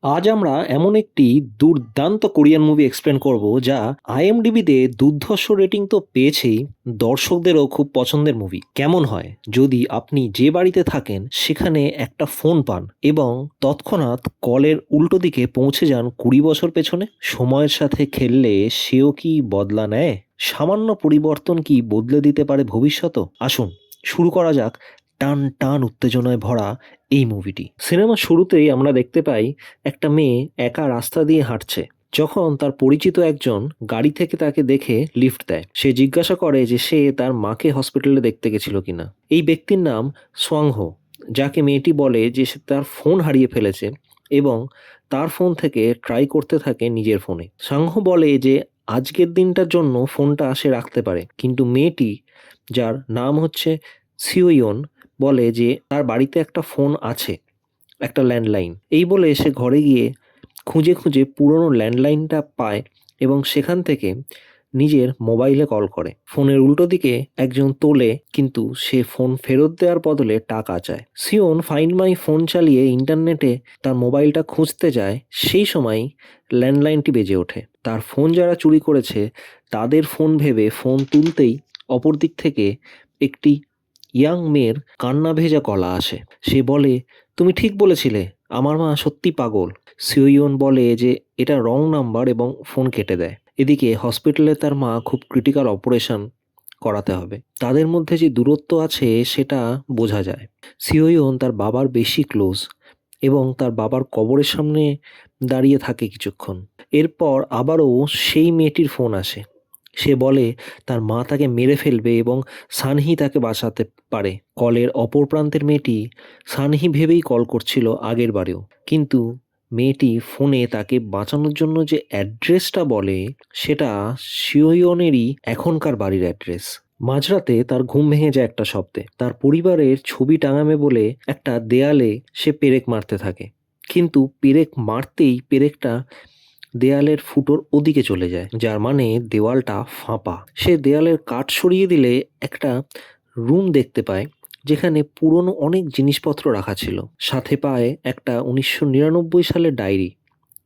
আজ আমরা এমন একটি দুর্দান্ত কোরিয়ান মুভি এক্সপ্লেন করব যা আইএমডিবিতে দুর্ধর্ষ রেটিং তো পেয়েছেই, দর্শকদেরও খুব পছন্দের মুভি। কেমন হয় যদি আপনি যে বাড়িতে থাকেন সেখানে একটা ফোন পান এবং তৎক্ষণাৎ কলের উল্টো দিকে পৌঁছে যান 20 বছর পেছনে? সময়ের সাথে খেললে সেও কি বদলা নেয়? সামান্য পরিবর্তন কি বদলে দিতে পারে ভবিষ্যৎ? আসুন শুরু করা যাক টান টান উত্তেজনায় ভরা এই মুভিটি। সিনেমার শুরুতেই আমরা দেখতে পাই একটা মেয়ে একা রাস্তা দিয়ে হাঁটছে, যখন তার পরিচিত একজন গাড়ি থেকে তাকে দেখে লিফট দেয়। সে জিজ্ঞাসা করে যে সে তার মাকে হসপিটালে দেখতে গেছিল কিনা। এই ব্যক্তির নাম সোয়াংহো, যাকে মেয়েটি বলে যে সে তার ফোন হারিয়ে ফেলেছে এবং তার ফোন থেকে ট্রাই করতে থাকে নিজের ফোনে। সাংহো বলে যে আজকের দিনটার জন্য ফোনটা সে রাখতে পারে, কিন্তু মেয়েটি, যার নাম হচ্ছে সিওইয়ন, বলে যে তার বাড়িতে একটা ফোন আছে, একটা ল্যান্ডলাইন। এই বলে সে ঘরে গিয়ে খুঁজে খুঁজে পুরনো ল্যান্ডলাইনটা পায় এবং সেখান থেকে নিজের মোবাইলে কল করে। ফোনের উল্টো দিকে একজন তোলে, কিন্তু সে ফোন ফেরত দেওয়ার বদলে টাকা চায়। সিওন ফাইন্ড মাই ফোন চালিয়ে ইন্টারনেটে তার মোবাইলটা খুঁজতে যায়। সেই সময় ল্যান্ডলাইনটি বেজে ওঠে। তার ফোন যারা চুরি করেছে তাদের ফোন ভেবে ফোন তুলতেই অপর দিক থেকে একটি ইয়াং মেয়ের কান্না ভেজা গলা আসে। সে বলে, তুমি ঠিক বলেছিলে, আমার মা সত্যি পাগল। সিওইয়ন বলে যে এটা রং নাম্বার এবং ফোন কেটে দেয়। এদিকে হসপিটালে তার মা খুব ক্রিটিক্যাল অপারেশন করাতে হবে। তাদের মধ্যে যে দূরত্ব আছে সেটা বোঝা যায়। সিওইয়ন তার বাবার বেশি ক্লোজ এবং তার বাবার কবরের সামনে দাঁড়িয়ে থাকে কিছুক্ষণ। এরপর আবারও সেই মেয়েটির ফোন আসে। সে বলে তার মা তাকে মেরে ফেলবে এবং সানহি তাকে বাঁচাতে পারে। কলের অপর প্রান্তের মেয়েটি সানহি ভেবেই কল করছিল আগের বারেও, কিন্তু মেয়েটি ফোনে তাকে বাঁচানোর জন্য যে অ্যাড্রেসটা বলে সেটা শিওইয়নেরই এখনকার বাড়ির অ্যাড্রেস। মাঝরাতে তার ঘুম ভেঙে যায় একটা শব্দে। তার পরিবারের ছবি টাঙাবে বলে একটা দেয়ালে সে পেরেক মারতে থাকে, কিন্তু পেরেক মারতেই পেরেকটা দেয়ালের ফুটোর ওদিকে চলে যায়, যার মানে দেওয়ালটা ফাঁপা। সে দেয়ালের কাঠ সরিয়ে দিলে একটা রুম দেখতে পায়, যেখানে পুরনো অনেক জিনিসপত্র রাখা ছিল। সাথে পায় একটা 1999 সালের ডায়েরি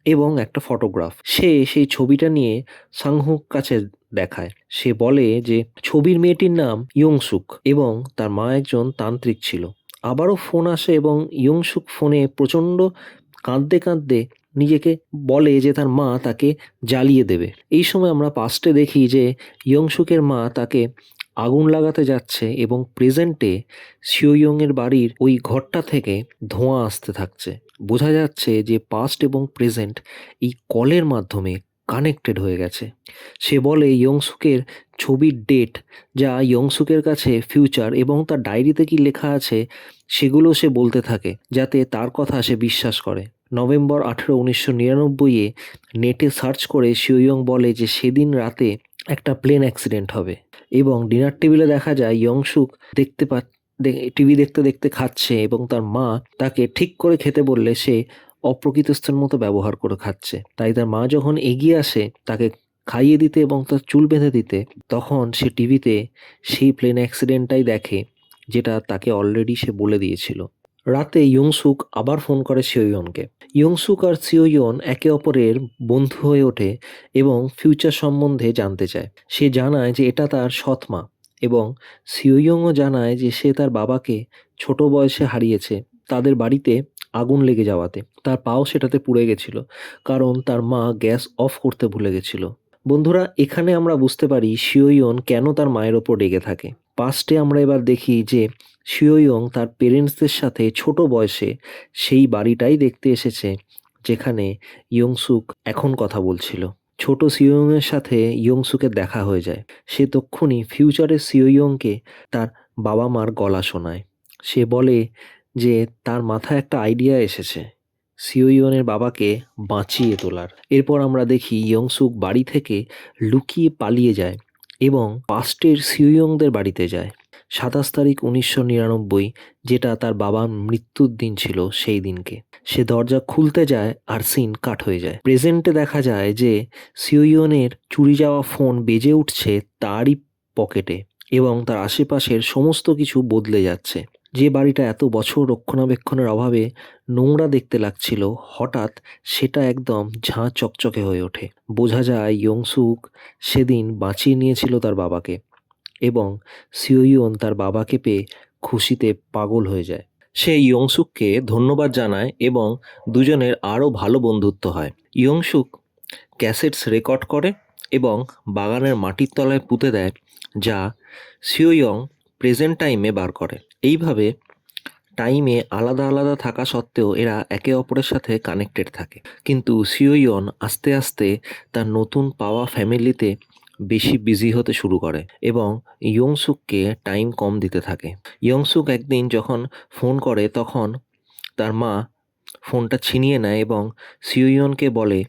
এবং একটা ফটোগ্রাফ। সে সেই ছবিটা নিয়ে সাংহুক কাছে দেখায়। সে বলে যে ছবির মেয়েটির নাম ইয়ংসুক এবং তার মা একজন তান্ত্রিক ছিল। আবারও ফোন আসে এবং ইয়ংসুক ফোনে প্রচণ্ড কাঁদতে কাঁদতে নিজেকে বলে যে তার মা তাকে জ্বালিয়ে দেবে। এই সময় আমরা পাস্টে দেখি যে ইয়ংসুকের মা তাকে আগুন লাগাতে যাচ্ছে এবং প্রেজেন্টে শিওইয়ংয়ের বাড়ির ওই ঘরটা থেকে ধোঁয়া আসতে থাকছে। বোঝা যাচ্ছে যে পাস্ট এবং প্রেজেন্ট এই কলের মাধ্যমে কানেক্টেড হয়ে গেছে। সে বলে ইয়ংসুকের ছবির ডেট, যা ইয়ংসুকের কাছে ফিউচার, এবং তার ডায়েরিতে কি লেখা আছে সেগুলো সে বলতে থাকে, যাতে তার কথা সে বিশ্বাস করে। নভেম্বর 18, 1999-এ নেটে সার্চ করে শিওইয়ং বলে যে সেদিন রাতে একটা প্লেন অ্যাক্সিডেন্ট হবে এবং ডিনার টেবিলে দেখা যায় ইয়ংসুক টিভি দেখতে দেখতে খাচ্ছে এবং তার মা তাকে ঠিক করে খেতে বললে সে অপ্রকৃতস্থের মতো ব্যবহার করে খাচ্ছে। তাই তার মা যখন এগিয়ে আসে তাকে খাইয়ে দিতে এবং তার চুল বেঁধে দিতে, তখন সে টিভিতে সেই প্লেন অ্যাক্সিডেন্টটাই দেখে, যেটা তাকে অলরেডি সে বলে দিয়েছিল। রাতে ইয়ংসুক আবার ফোন করে সিওইয়নকে। ইয়ংসুক আর সিওইয়ন একে অপরের বন্ধু হয়ে ওঠে এবং ফিউচার সম্বন্ধে জানতে চায়। সে জানায় যে এটা তার সৎ মা এবং সিওইয়ংও জানায় যে সে তার বাবাকে ছোট বয়সে হারিয়েছে তাদের বাড়িতে আগুন লেগে যাওয়াতে। তার পাও সেটাতে পুড়ে গেছিল, কারণ তার মা গ্যাস অফ করতে ভুলে গেছিল। বন্ধুরা, এখানে আমরা বুঝতে পারি শিওইয়ন কেন তার মায়ের ওপর রেগে থাকে। পাস্টে আমরা এবার দেখি যে শিওইয়ং তার পেরেন্টসদের সাথে ছোট বয়সে সেই বাড়িটাই দেখতে এসেছে যেখানে ইয়ংসুক এখন কথা বলছিল। ছোট সিওইয়ংয়ের সাথে ইয়ংসুকের দেখা হয়ে যায়। সে তক্ষুনি ফিউচারের সিওইয়ংকে তার বাবা মার গলা শোনায়। সে বলে যে তার মাথায় একটা আইডিয়া এসেছে সিওইয়নের বাবাকে বাঁচিয়ে তোলার। এরপর আমরা দেখি ইয়ংসুক বাড়ি থেকে লুকিয়ে পালিয়ে যায় এবং পাস্টের সিওইয়ংদের বাড়িতে যায়। 27 তারিখ 1999, যেটা তার বাবার মৃত্যুর দিন ছিল, সেই দিনকে। সে দরজা খুলতে যায় আর সিন কাট হয়ে যায়। প্রেজেন্টে দেখা যায় যে সিওইয়নের চুরি যাওয়া ফোন বেজে উঠছে তারই পকেটে এবং তার আশেপাশের সমস্ত কিছু বদলে যাচ্ছে। যে বাড়িটা এত বছর রক্ষণাবেক্ষণের অভাবে নোংরা দেখতে লাগছিল, হঠাৎ সেটা একদম ঝাঁ চকচকে হয়ে ওঠে। বোঝা যায় ইয়ংসুক সেদিন বাঁচিয়ে নিয়েছিল তার বাবাকে, এবং সিওইয়ন তার বাবাকে পেয়ে খুশিতে পাগল হয়ে যায়। সে ইয়ংসুককে ধন্যবাদ জানায় এবং দুজনের আরও ভালো বন্ধুত্ব হয়। ইয়ংসুক ক্যাসেটস রেকর্ড করে এবং বাগানের মাটির তলায় পুঁতে দেয়, যা সিওইয়ং প্রেজেন্ট টাইমে বার করে। এইভাবে টাইমে আলাদা আলাদা থাকা সত্ত্বেও এরা একে অপরের সাথে কানেক্টেড থাকে। কিন্তু সিওইয়ন আস্তে আস্তে তার নতুন পাওয়া ফ্যামিলিতে বেশি বিজি হতে শুরু করে এবং ইয়ংসুককে টাইম কম দিতে থাকে। ইয়ংসুক একদিন যখন ফোন করে তখন তার মা ফোনটা ছিনিয়ে নেয় এবং সিওইয়নকে বলে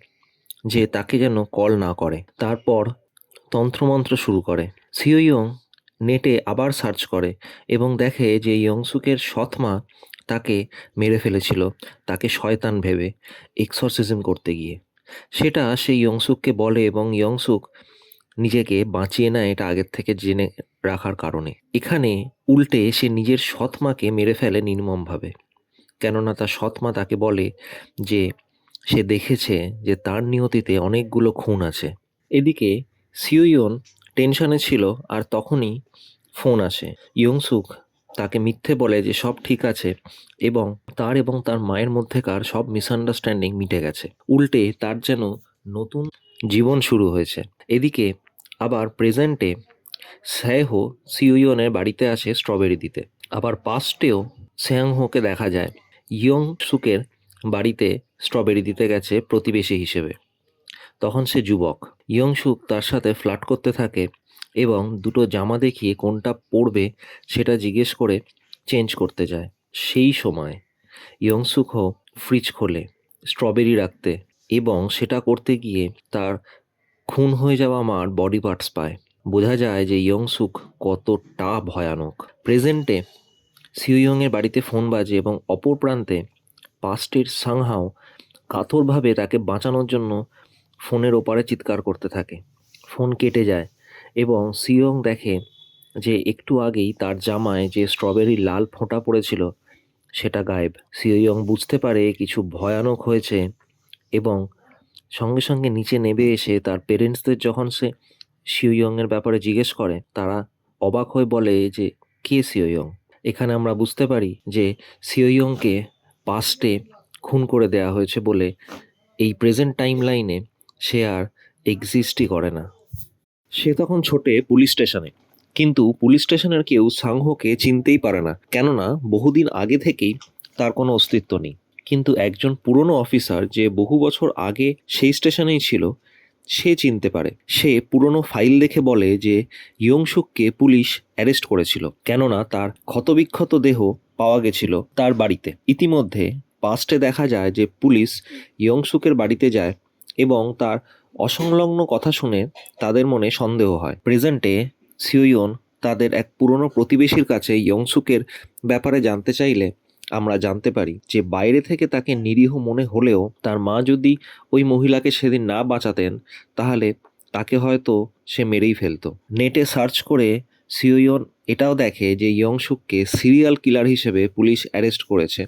যে তাকে যেন কল না করে। তারপর তন্ত্রমন্ত্র শুরু করে। সিওইয়ং নেটে আবার সার্চ করে এবং দেখে যে ইয়ংসুকের সৎমা তাকে মেরে ফেলেছিল, তাকে শয়তান ভেবে এক্সরসিজম করতে গিয়ে। সেটা সে ইয়ংসুককে বলে এবং ইয়ংসুক নিজেকে বাঁচিয়ে নেয় এটা আগের থেকে জেনে রাখার কারণে। এখানে উল্টে সে নিজের সৎমাকে মেরে ফেলে নির্মমভাবে, কেননা তার সৎমা তাকে বলে যে সে দেখেছে যে তার নিয়তিতে অনেকগুলো খুন আছে। এদিকে সিওইয়ন টেনশনে ছিল আর তখনই ফোন আসে। ইয়ংসুক তাকে মিথ্যে বলে যে সব ঠিক আছে এবং তার মায়ের মধ্যেকার সব মিসআন্ডারস্ট্যান্ডিং মিটে গেছে। উল্টে তার যেন নতুন জীবন শুরু হয়েছে। এদিকে আবার প্রেজেন্টে স্যাহো সিওইয়নের বাড়িতে আসে স্ট্রবেরি দিতে। আবার পাস্টেও স্যাংহোকে দেখা যায় ইয়ংসুকের বাড়িতে স্ট্রবেরি দিতে গেছে প্রতিবেশী হিসেবে। তখন সে যুবক। ইয়ংসুক তার সাথে ফ্লার্ট করতে থাকে এবং দুটো জামা দেখিয়ে কোনটা পরবে সেটা জিজ্ঞেস করে চেঞ্জ করতে যায়। সেই সময় ইয়ংসুকও ফ্রিজ খোলে স্ট্রবেরি রাখতে এবং সেটা করতে গিয়ে তার খুন হয়ে যাওয়া মার বডি পার্টস পায়। বোঝা যায় যে ইয়ংসুক কতটা ভয়ানক। প্রেজেন্টে সিওইয়ংয়ের বাড়িতে ফোন বাজে এবং অপর প্রান্তে পাস্টের সাংহাও কাতরভাবে তাকে বাঁচানোর জন্য ফোনের ওপারে চিৎকার করতে থাকে। ফোন কেটে যায় এবং সিওং দেখে যে একটু আগেই তার জামায় যে স্ট্রবেরির লাল ফোঁটা পড়েছিল সেটা গায়েব। সিওইয়ং বুঝতে পারে কিছু ভয়ানক হয়েছে এবং সঙ্গে সঙ্গে নিচে নেমে এসে তার পেরেন্টসদের যখন সে সিওইয়ংয়ের ব্যাপারে জিজ্ঞেস করে, তারা অবাক হয়ে বলে যে কে সিওইয়ং। এখানে আমরা বুঝতে পারি যে সিওইয়ংকে পাস্টে খুন করে দেয়া হয়েছে বলে এই প্রেজেন্ট টাইম লাইনে সে আর এক্সিস্টই করে না। সে তখন ছোটে পুলিশ স্টেশনে, কিন্তু পুলিশ স্টেশনের কেউ সাংহোকে চিনতেই পারে না, কেননা বহুদিন আগে থেকেই তার কোনো অস্তিত্ব নেই। কিন্তু একজন পুরনো অফিসার যে বহু বছর আগে সেই স্টেশনেই ছিল, সে চিনতে পারে। সে পুরনো ফাইল দেখে বলে যে ইয়ংসুককে পুলিশ অ্যারেস্ট করেছিল, কেননা তার ক্ষতবিক্ষত দেহ পাওয়া গেছিল তার বাড়িতে। ইতিমধ্যে পাস্টে দেখা যায় যে পুলিশ ইয়ংসুকের বাড়িতে যায় এবং তার অসংলগ্ন কথা শুনে তাদের মনে সন্দেহ হয়। প্রেজেন্টে সিওইয়ন তাদের এক পুরনো প্রতিবেশীর কাছে ইয়ংসুকের ব্যাপারে জানতে চাইলে আমরা জানতে পারি যে বাইরে থেকে তাকে নিরীহ মনে হলেও তার মা যদি ওই মহিলাকে সেদিন না বাঁচাতেন তাহলে তাকে হয়তো সে মেরেই ফেলতো। নেটে সার্চ করে সিওইয়ন এটাও দেখে যে ইয়ংসুককে সিরিয়াল কিলার হিসেবে পুলিশ অ্যারেস্ট করেছে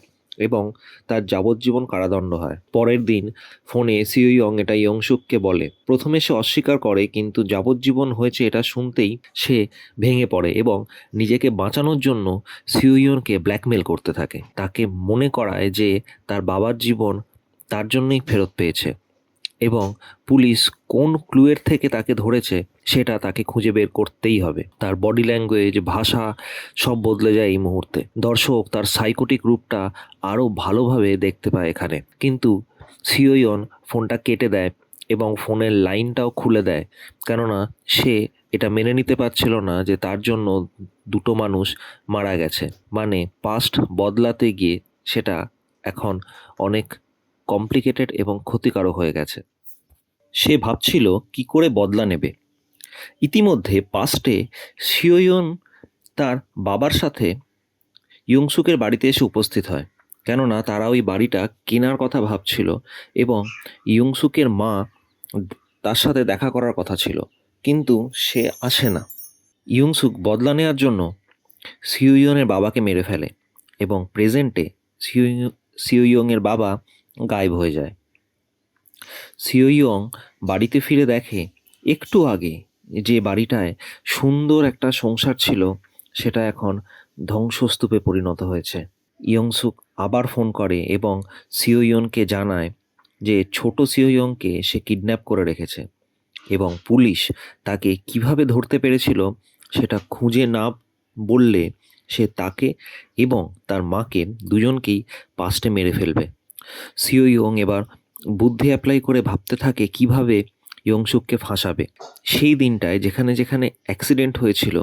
এবং তার যাবজ্জীবন কারাদণ্ড হয়। পরের দিন ফোনে সিওইয়ং এটা ইয়ংসুককে বলে। প্রথমে সে অস্বীকার করে, কিন্তু যাবজ্জীবন হয়েছে এটা শুনতেই সে ভেঙে পড়ে এবং নিজেকে বাঁচানোর জন্য সিওইয়নকে ব্ল্যাকমেল করতে থাকে। তাকে মনে করায় যে তার বাবার জীবন তার জন্যই ফেরত পেয়েছে এবং পুলিশ কোন ক্লুয়ের থেকে তাকে ধরেছে সেটা তাকে খুঁজে বের করতেই হবে। তার বডি ল্যাঙ্গুয়েজ, ভাষা সব বদলে যায় এই মুহূর্তে। দর্শক তার সাইকোটিক রূপটা আরও ভালোভাবে দেখতে পায় এখানে। কিন্তু সিওইয়ন ফোনটা কেটে দেয় এবং ফোনের লাইনটাও খুলে দেয়, কেননা সে এটা মেনে নিতে পারছিল না যে তার জন্য দুটো মানুষ মারা গেছে। মানে পাস্ট বদলাতে গিয়ে সেটা এখন অনেক কমপ্লিকেটেড এবং ক্ষতিকারক হয়ে গেছে। সে ভাবছিল কি করে বদলা নেবে। ইতিমধ্যে পাস্টে সিওইয়ন তার বাবার সাথে ইয়ংসুকের বাড়িতে এসে উপস্থিত হয়, কেননা তারা ওই বাড়িটা কেনার কথা ভাবছিল এবং ইয়ংসুকের মা তার সাথে দেখা করার কথা ছিল, কিন্তু সে আসে না। ইয়ংসুক বদলা নেওয়ার জন্য সিওইয়নের বাবাকে মেরে ফেলে এবং প্রেজেন্টে সিওইয়ংয়ের বাবা গায়েব হয়ে যায়। সিওইয়ং বাড়িতে ফিরে দেখে একটু আগে যে বাড়িটায় সুন্দর একটা সংসার ছিল সেটা এখন ধ্বংসস্তূপে পরিণত হয়েছে। ইয়ংসুক আবার ফোন করে এবং সিওইয়নকে জানায় যে ছোট সিওইয়ংকে সে কিডন্যাপ করে রেখেছে এবং পুলিশ তাকে কিভাবে ধরতে পেরেছিল সেটা খুঁজে না বললে সে তাকে এবং তার মাকে দুজনকেই পাস্টে মেরে ফেলবে। সিওইয়ং এবার বুদ্ধি অ্যাপ্লাই করে ভাবতে থাকে কিভাবে ইয়ংসুককে ফাঁসাবে। সেই দিনটায় যেখানে যেখানে অ্যাক্সিডেন্ট হয়েছিল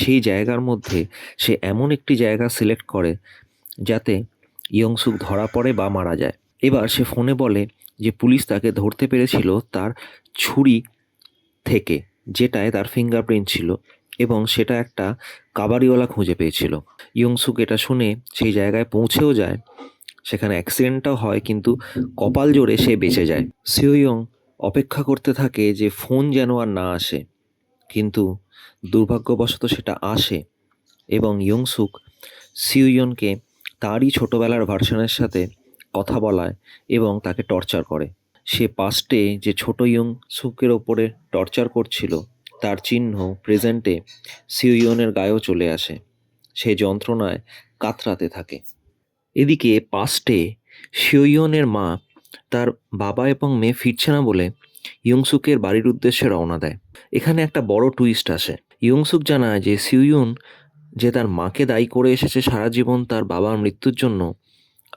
সেই জায়গার মধ্যে সে এমন একটি জায়গা সিলেক্ট করে যাতে ইয়ংসুক ধরা পড়ে বা মারা যায়। এবার সে ফোনে বলে যে পুলিশ তাকে ধরতে পেরেছিল তার ছুরি থেকে, যেটায় তার ফিঙ্গারপ্রিন্ট ছিল এবং সেটা একটা কাবাড়িওয়ালা খুঁজে পেয়েছিল। ইয়ংসুক এটা শুনে সেই জায়গায় পৌঁছেও যায়। সেখানে অ্যাক্সিডেন্টটাও হয় কিন্তু কপাল জোরে সে বেঁচে যায়। সিওইয়ং অপেক্ষা করতে থাকে যে ফোন যেন আর না আসে, কিন্তু দুর্ভাগ্যবশত সেটা আসে এবং ইয়ংসুক সিওইয়নকে তারই ছোটবেলার ভার্সনের সাথে কথা বলায় এবং তাকে টর্চার করে। সে পাস্টে যে ছোট ইয়ংসুকের ওপরে টর্চার করছিল তার চিহ্ন প্রেজেন্টে সিওইয়নের গায়েও চলে আসে। সে যন্ত্রণায় কাতরাতে থাকে। এদিকে পাস্টে সিওইয়নের মা তার বাবা এবং মেয়ে ফিরছে না বলে ইয়ংসুকের বাড়ির উদ্দেশ্যে রওনা দেয়। এখানে একটা বড় টুইস্ট আসে। ইয়ংসুক জানায় যে সিওইয়ন যে তার মাকে দায়ী করে এসেছে সারা জীবন তার বাবার মৃত্যুর জন্য,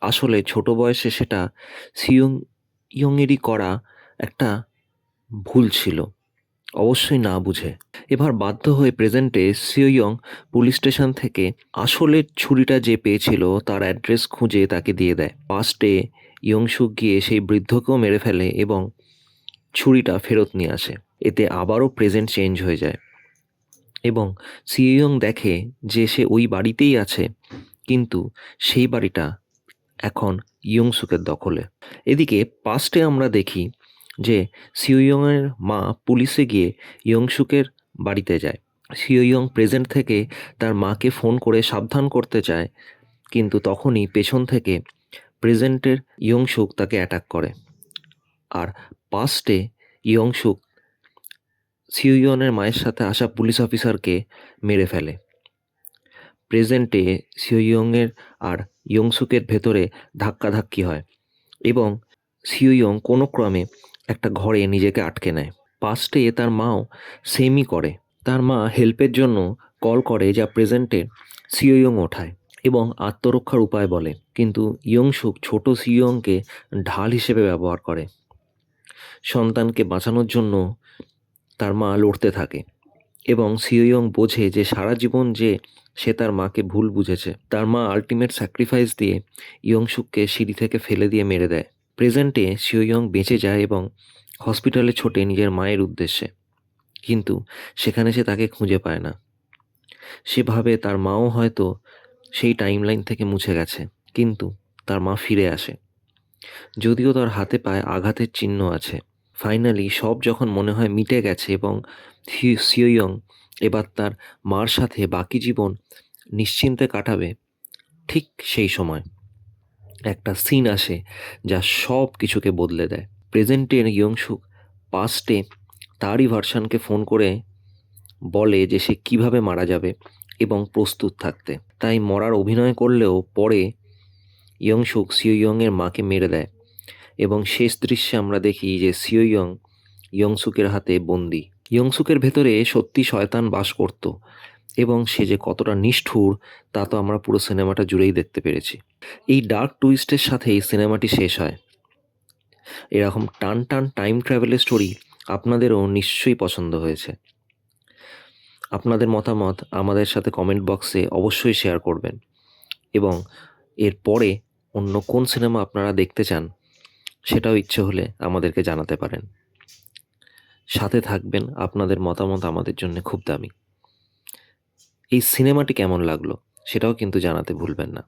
আসলে ছোট বয়সে সেটা সিওইয়ংয়েরই করা একটা ভুল ছিল, অবশ্যই না বুঝে। এবার বাধ্য হয়ে প্রেজেন্টে সিওইয়ং পুলিশ স্টেশন থেকে আসলে ছুরিটা যে পেয়েছিল তার অ্যাড্রেস খুঁজে তাকে দিয়ে দেয়। পাস্টে ইয়ংসুক গিয়ে সেই বৃদ্ধকেও মেরে ফেলে এবং ছুরিটা ফেরত নিয়ে আসে। এতে আবারও প্রেজেন্ট চেঞ্জ হয়ে যায় এবং সিওইয়ং দেখে যে সে ওই বাড়িতেই আছে, কিন্তু সেই বাড়িটা এখন ইয়ংসুকের দখলে। এদিকে পাস্টে আমরা দেখি যে সিওইয়ংয়ের মা পুলিশে গিয়ে ইয়ংসুকের বাড়িতে যায়। সিওইয়ং প্রেজেন্ট থেকে তার মাকে ফোন করে সাবধান করতে চায়, কিন্তু তখনই পেছন থেকে প্রেজেন্টের ইয়ংসুক তাকে অ্যাটাক করে। আর পাস্টে ইয়ংসুক সিওইয়নের মায়ের সাথে আসা পুলিশ অফিসারকে মেরে ফেলে। প্রেজেন্টে সিওইয়ংয়ের আর ইয়ংসুকের ভেতরে ধাক্কাধাক্কি হয় এবং সিওইয়ং কোনো ক্রমে একটা ঘরে নিজেকে আটকে নেয়। পাস্টে তার মাও সেমই করে। তার মা হেল্পের জন্য কল করে, যা প্রেজেন্টে সিওইয়ং ওঠায় এবং আত্মরক্ষার উপায় বলে, কিন্তু ইয়ংসুক ছোট সিওইয়ংকে ঢাল হিসেবে ব্যবহার করে। সন্তানকে বাঁচানোর জন্য তার মা লড়তে থাকে এবং সিওইয়ং বোঝে যে সারা জীবন যে সে তার মাকে ভুল বুঝেছে। তার মা আলটিমেট স্যাক্রিফাইস দিয়ে ইয়ংসুককে সিঁড়ি থেকে ফেলে দিয়ে মেরে দেয়। প্রেজেন্টে সিওইয়ং বেঁচে যায় এবং হসপিটালে ছোটে নিজের মায়ের উদ্দেশ্যে, কিন্তু সেখানে সে তাকে খুঁজে পায় না। সে ভাবে তার মাও হয়তো সেই টাইমলাইন থেকে মুছে গেছে, কিন্তু তার মা ফিরে আসে, যদিও তার হাতে পায়ে আঘাতের চিহ্ন আছে। ফাইনালি সব যখন মনে হয় মিটে গেছে এবং সিওইয়ং এবার তার মার সাথে বাকি জীবন নিশ্চিন্তে কাটাবে, ঠিক সেই সময় একটা সিন আসে যা সব কিছুকে বদলে দেয়। প্রেজেন্টের ইয়ংসুক পাস্টে তারই ভার্সানকে ফোন করে বলে যে সে কিভাবে মারা যাবে এবং প্রস্তুত থাকতে। তাই মরার অভিনয় করলেও পরে ইয়ংসুক সিওইয়ংয়ের মাকে মেরে দেয় এবং শেষ দৃশ্যে আমরা দেখি যে সিওইয়ং ইয়ংসুকের হাতে বন্দি। ইয়ংসুকের ভেতরে সত্যি শয়তান বাস করত এবং সে যে কতটা নিষ্ঠুর তা তো আমরা পুরো সিনেমাটা জুড়েই দেখতে পেরেছি। এই ডার্ক টুইস্টের সাথেই সিনেমাটি শেষ হয়। এরকম টান টান টাইম ট্রাভেলের স্টোরি আপনাদেরও নিশ্চয়ই পছন্দ হয়েছে। আপনাদের মতামত আমাদের সাথে কমেন্ট বক্সে অবশ্যই শেয়ার করবেন এবং এর পরে অন্য কোন সিনেমা আপনারা দেখতে চান সেটাও ইচ্ছে হলে আমাদেরকে জানাতে পারেন। সাথে থাকবেন, আপনাদের মতামত আমাদের জন্য খুব দামি। এই সিনেমাটি কেমন লাগলো সেটাও কিন্তু জানাতে ভুলবেন না।